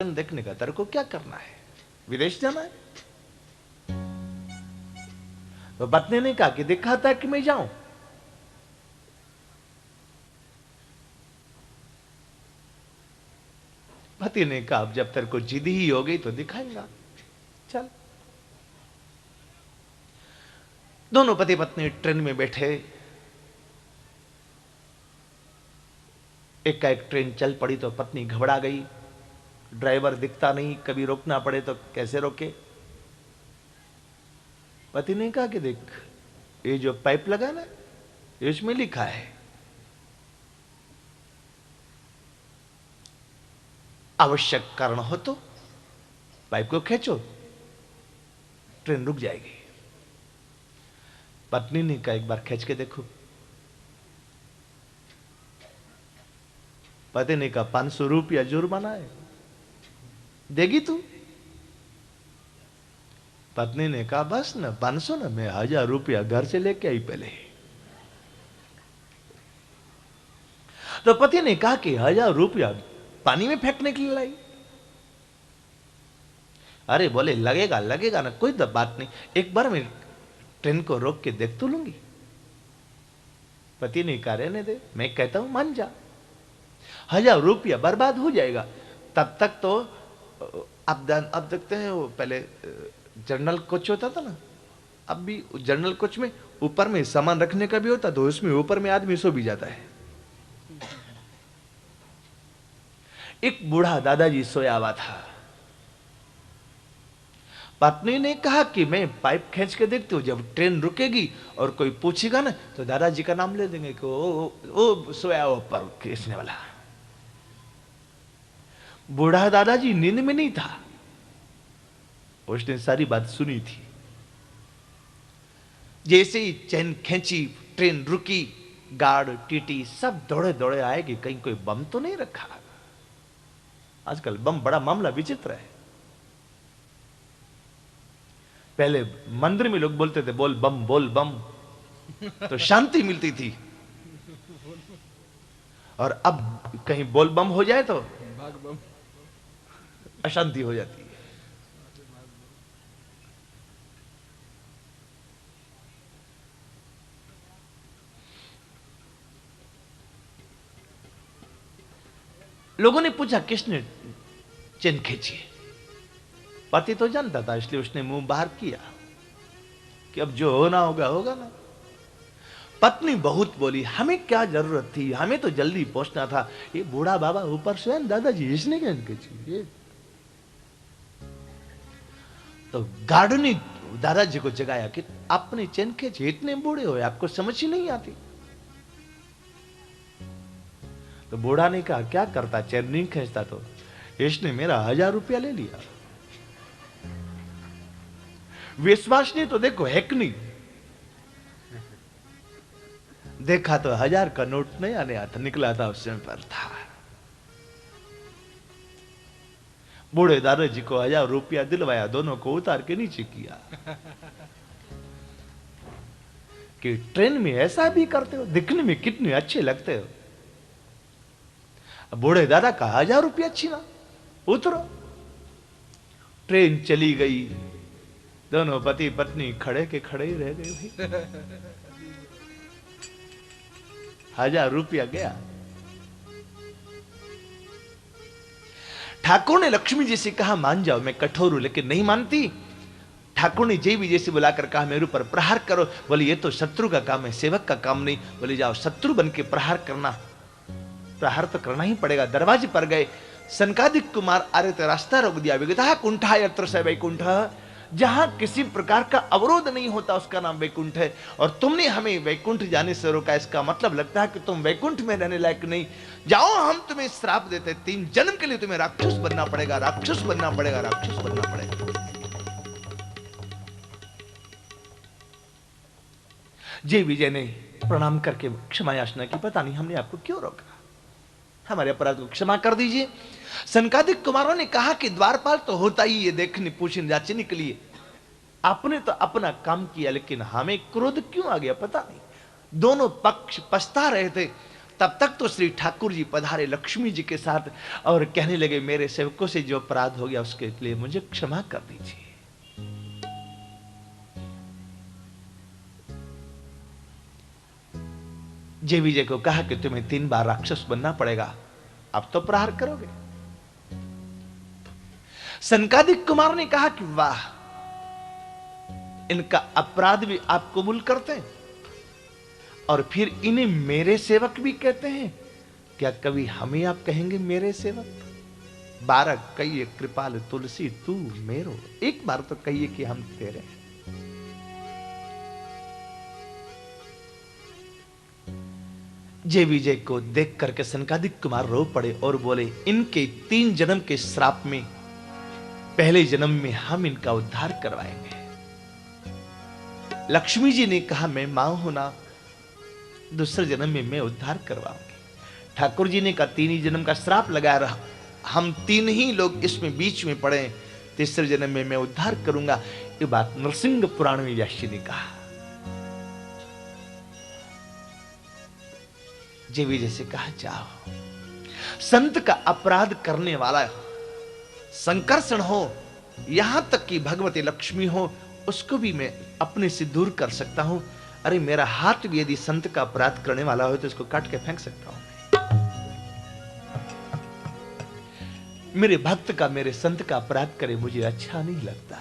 देखने का, तेरे को क्या करना है, विदेश जाना है? तो पत्नी ने कहा कि दिखाता है कि मैं जाऊं। पति ने कहा अब जब तेरे को जिद ही हो गई तो दिखाएंगा, चल। दोनों पति पत्नी ट्रेन में बैठे। एक का एक ट्रेन चल पड़ी तो पत्नी घबरा गई, ड्राइवर दिखता नहीं, कभी रोकना पड़े तो कैसे रोके। पति ने कहा कि देख, ये जो पाइप लगा ना, इसमें लिखा है आवश्यक कारण हो तो पाइप को खींचो, ट्रेन रुक जाएगी। पत्नी ने कहा एक बार खींच के देखो। पति ने कहा 500 रुपया जुर्माना है, देगी तू? पत्नी ने कहा बस ना 500 ना, मैं 1000 रुपया घर से लेके आई पहले। तो पति ने कहा कि 1000 रुपया पानी में फेंकने के लिए लाई? अरे बोले लगेगा लगेगा ना, कोई बात नहीं, एक बार मैं ट्रेन को रोक के देख तो लूंगी। पति ने कहा रहने दे, मैं कहता हूं मान जा, 1000 रुपया बर्बाद हो जाएगा। तब तक तो अब देखते हैं वो पहले जनरल कोच होता था ना, अब भी जनरल कोच में ऊपर में सामान रखने का भी होता, तो उसमें ऊपर में आदमी सो भी जाता है। एक बूढ़ा दादाजी सोया हुआ था। पत्नी ने कहा कि मैं पाइप खींच के देखती हूँ, जब ट्रेन रुकेगी और कोई पूछेगा ना तो दादाजी का नाम ले देंगे कि वो सोया ऊपर खींचने वाला। बूढ़ा दादाजी नींद में नहीं था, उसने सारी बात सुनी थी। जैसे ही चैन खींची, ट्रेन रुकी, गार्ड टीटी सब दौड़े दौड़े आए कि कहीं कोई बम तो नहीं रखा। आजकल बम बड़ा मामला विचित्र है। पहले मंदिर में लोग बोलते थे बोल बम, तो शांति मिलती थी, और अब कहीं बोल बम हो जाए तो अशांति हो जाती है। लोगों ने पूछा किसने चैन खींची? पति तो जानता था, इसलिए उसने मुंह बाहर किया कि अब जो होना होगा होगा ना। पत्नी बहुत बोली, हमें क्या जरूरत थी, हमें तो जल्दी पहुंचना था, ये बूढ़ा बाबा ऊपर से दादाजी इसने क्या खींची? तो गार्ड ने दादाजी को जगाया कि आपने चैन खींची, इतने बूढ़े हो आपको समझ ही नहीं आती। तो बूढ़ा ने कहा क्या करता, चैन नहीं खींचता तो इसने मेरा 1000 रुपया ले लिया। विश्वास नहीं तो देखो, हैक नहीं देखा तो 1000 का नोट नया नया था, निकला था उस समय पर था। बूढ़े दादाजी को 1000 रुपया दिलवाया, दोनों को उतार के नीचे किया कि ट्रेन में ऐसा भी करते हो, दिखने में कितने अच्छे लगते हो। बूढ़े दादा का 1000 रुपया छीना, उतरो। ट्रेन चली गई, दोनों पति पत्नी खड़े के खड़े ही रह गए भाई। 1000 रुपया गया। ठाकुर ने लक्ष्मी जी से कहा मान जाओ, मैं कठोर हूं लेकिन नहीं मानती। ठाकुर ने जय विजय से बुलाकर कहा मेरे ऊपर प्रहार करो। बोले ये तो शत्रु का काम है, सेवक का काम नहीं। बोले जाओ शत्रु बन के प्रहार करना, प्रहार तो करना ही पड़ेगा। दरवाजे पर गए, सनकादिक कुमार आरे तो रास्ता रोक दिया। विगतः कुंठा यत्र स वैकुंठ, जहां किसी प्रकार का अवरोध नहीं होता उसका नाम वैकुंठ है। और तुमने हमें वैकुंठ जाने से रोका, इसका मतलब लगता है कि तुम वैकुंठ में रहने लायक नहीं। जाओ हम तुम्हें श्राप देते, 3 जन्म के लिए तुम्हें राक्षस बनना पड़ेगा, राक्षस बनना पड़ेगा, राक्षस बनना पड़ेगा। जय विजय ने प्रणाम करके क्षमा याचना की, पता नहीं हमने आपको क्यों रोका, हमारे अपराध को क्षमा कर दीजिए। सनकादिक कुमारों ने कहा कि द्वारपाल तो होता ही ये देखने पूछने जांचने के लिए, आपने तो अपना काम किया लेकिन हमें क्रोध क्यों आ गया पता नहीं। दोनों पक्ष पछता रहे थे। तब तक तो श्री ठाकुर जी पधारे लक्ष्मी जी के साथ और कहने लगे, मेरे सेवकों से जो अपराध हो गया उसके लिए मुझे क्षमा कर दीजिए। जय विजय को कहा कि तुम्हें 3 बार राक्षस बनना पड़ेगा, अब तो प्रहार करोगे। सनकादिक कुमार ने कहा कि वाह, इनका अपराध भी आप कबूल करते हैं और फिर इन्हें मेरे सेवक भी कहते हैं। क्या कभी हमें आप कहेंगे मेरे सेवक? 12 कहिए कृपाल तुलसी तू मेरो, एक बार तो कहिए कि हम तेरे। जय विजय को देख करके सनकादिक कुमार रो पड़े और बोले, इनके 3 जन्म के श्राप में पहले जन्म में हम इनका उद्धार करवाएंगे। लक्ष्मी जी ने कहा, मैं मां हूं ना, दूसरे जन्म में मैं उद्धार करवाऊंगी। ठाकुर जी ने कहा, 3 ही जन्म का श्राप लगाया रहा, हम 3 ही लोग इसमें बीच में पड़े, तीसरे जन्म में मैं उद्धार करूंगा। ये बात नरसिंह पुराण में व्यास जी ने कहा। जय विजय से कहा, जाओ, संत का अपराध करने वाला संकर्षण हो, यहां तक कि भगवती लक्ष्मी हो, उसको भी मैं अपने से दूर कर सकता हूं। अरे मेरा हाथ भी यदि संत का अपराध करने वाला हो तो इसको काट के फेंक सकता हूं। मेरे भक्त का, मेरे संत का अपराध करे मुझे अच्छा नहीं लगता।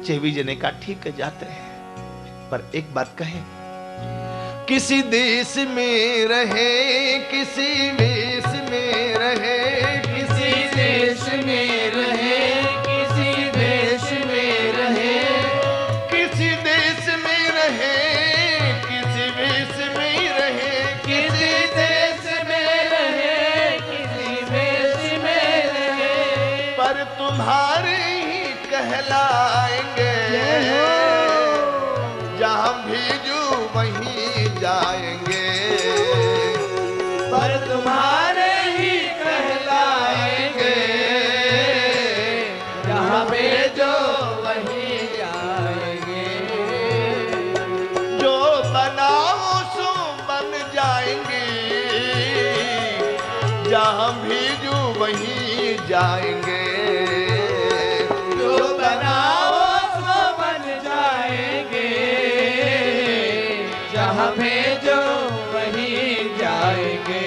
जय विजय ने कहा, ठीक है, जाते हैं, पर एक बात कहें, किसी देश में रहे, किसी वेश में रहे, किसी देश में रहे, किसी देश में रहे, किसी देश में रहे, किसी वेश में रहे, किसी देश में रहे, किसी वेश में रहे, पर तुम्हारे ही कहलाएंगे, जहां भेजो वहीं जाएंगे, पर तुम्हारे ही कहलाएंगे, जहां भेजो वहीं जाएंगे, जो बनाओ सो बन जाएंगे, जहां भेजो वहीं जाएंगे, जो बनाओ सो बन जाएंगे, जहां भेजो वहीं जाएंगे।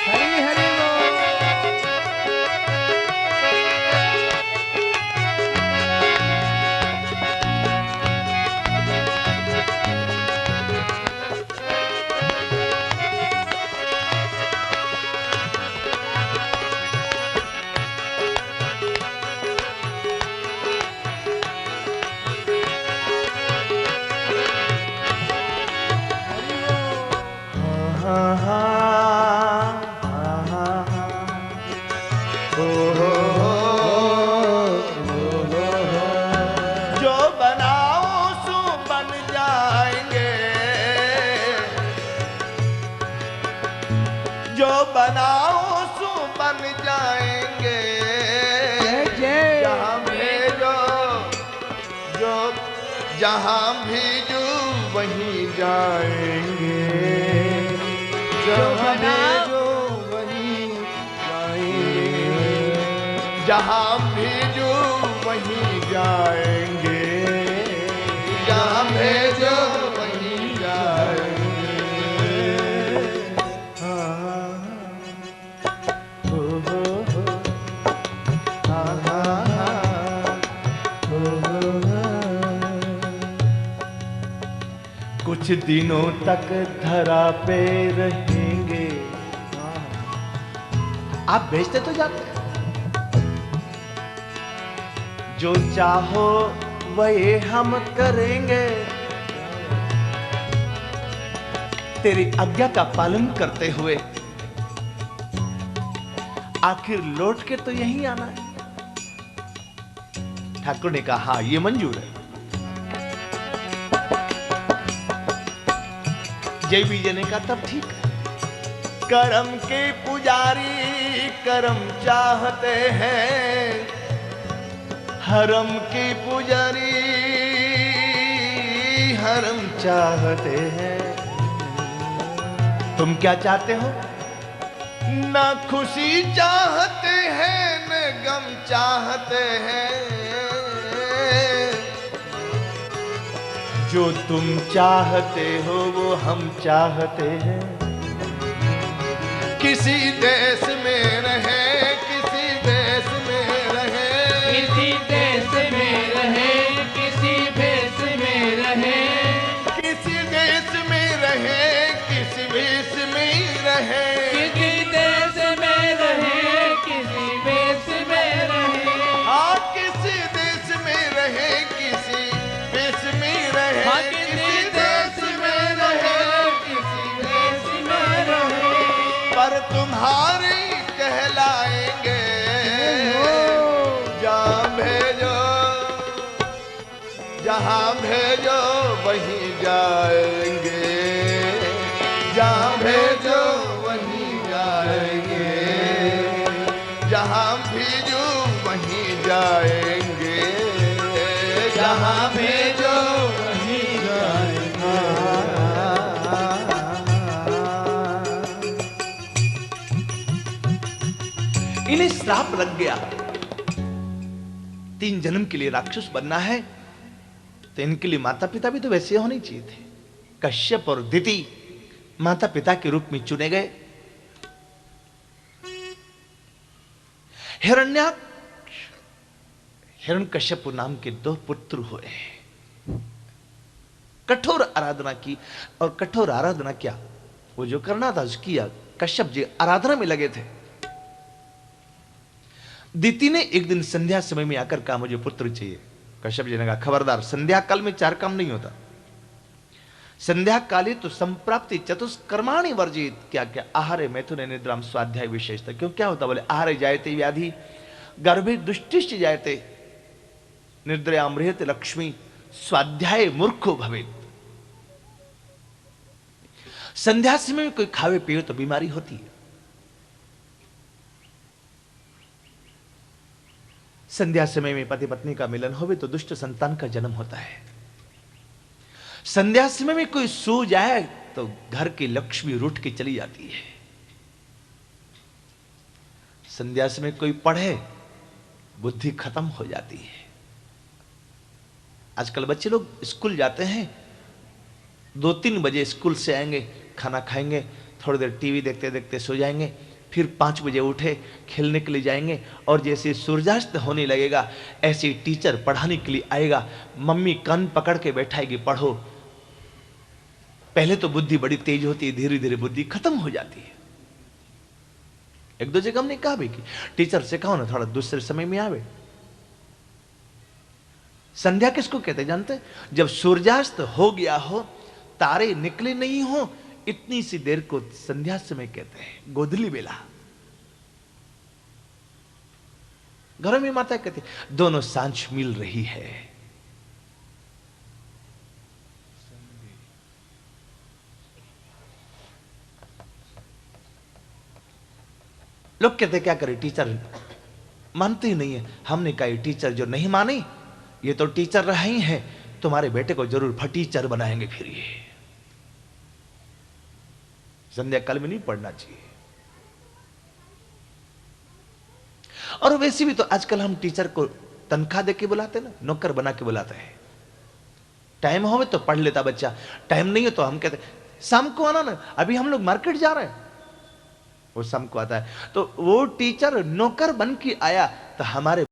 हरि हरि जो बनाओ सो बन जाएंगे, जो बनाओ सो बन जाएंगे, जहां भेजो, जो जहां भेजो वहीं जाएंगे, जहां भेजो वहीं जाएंगे, जहां भेजो वहीं जाएंगे, जहां भेजो वहीं जाएंगे। कुछ दिनों तक धरा पे रहेंगे, आप भेजते तो जाते हैं, जो चाहो वही हम करेंगे, तेरी आज्ञा का पालन करते हुए आखिर लौट के तो यहीं आना है। ठाकुर ने कहा, हाँ ये मंजूर है। जय विजय ने कहा, तब ठीक है। करम के पुजारी करम चाहते हैं, हरम के पुजारी हरम चाहते हैं। तुम क्या चाहते हो? ना खुशी चाहते हैं न गम चाहते हैं। जो तुम चाहते हो वो हम चाहते हैं। किसी देश में रहे, किसी देश में रहे, किसी देश में रहे, किसी भेष में रहे, किसी देश में रहे, किसी भेष में रहे, किसी देश में रहे, किसी भेष में रहे, हाँ किसी देश में रहे, किसी भेष में रहे, हाँ किसी देश में रहे, किसी भेष में रहे, पर तुम्हारे कहलाएंगे। जहाँ भेजो, जहाँ भेजो वहीं जाएंगे। जहाँ भेजो वहीं जाएंगे। जहाँ भेजो वहीं जाएंगे। जहाँ भेजो वहीं जाएंगे। इन्हें श्राप लग गया, 3 जन्म के लिए राक्षस बनना है, तो इनके लिए माता पिता भी तो वैसे होने चाहिए थे। कश्यप और दिति माता पिता के रूप में चुने गए। हिरण्याक्ष, हिरण्यकश्यप नाम के 2 पुत्र हुए। कठोर आराधना की, और कठोर आराधना क्या, वो जो करना था उसकी, कश्यप जी आराधना में लगे थे। दिति ने एक दिन संध्या समय में आकर कहा मुझे पुत्र चाहिए। कश्यप जी ने कहा खबरदार, संध्या काल में 4 काम नहीं होता। संध्या काले तो संप्राप्ति चतुष्कर्माणि वर्जित। क्या क्या? आहारे मैथुन निद्राम स्वाध्याय विशेषता। क्यों क्या होता? बोले आहारे जायते व्याधि, गर्भे दुष्टिश्च जायते, निद्रयामृत लक्ष्मी, स्वाध्याय मूर्खो भवेत। संध्या समय में कोई खावे पिए तो बीमारी होती है। संध्या समय में पति पत्नी का मिलन होवे तो दुष्ट संतान का जन्म होता है। संध्या समय में कोई सो जाए तो घर की लक्ष्मी रूठ के चली जाती है। संध्या समय कोई पढ़े, बुद्धि खत्म हो जाती है। आजकल बच्चे लोग स्कूल जाते हैं, 2-3 बजे स्कूल से आएंगे, खाना खाएंगे, थोड़ी देर टीवी देखते देखते सो जाएंगे, फिर 5 बजे उठे खेलने के लिए जाएंगे, और जैसे सूर्यास्त होने लगेगा ऐसे टीचर पढ़ाने के लिए आएगा, मम्मी कान पकड़ के बैठाएगी पढ़ो। पहले तो बुद्धि बड़ी तेज होती है, धीरे धीरे बुद्धि खत्म हो जाती है। 1-2 जगह हमने कहा भी कि टीचर से कहो ना थोड़ा दूसरे समय में आवे। संध्या किसको कहते जानते? जब सूर्यास्त हो गया हो, तारे निकले नहीं हो, इतनी सी देर को संध्या समय कहते हैं, गोधली बेला। घरों में माता कहती दोनों सांझ मिल रही है। लोग कहते क्या करे, टीचर मानते ही नहीं है। हमने कहा टीचर जो नहीं मानी, ये तो टीचर रहे ही है, तुम्हारे बेटे को जरूर फटीचर बनाएंगे। फिर ये संध्या काल में नहीं पढ़ना चाहिए। और वैसे भी तो आजकल हम टीचर को तनख्वाह देके बुलाते ना, नौकर बना के बुलाते हैं। टाइम हो तो पढ़ लेता बच्चा, टाइम नहीं हो तो हम कहते शाम को आना ना, अभी हम लोग मार्केट जा रहे हैं, वो शाम को आता है। तो वो टीचर नौकर बन के आया तो हमारे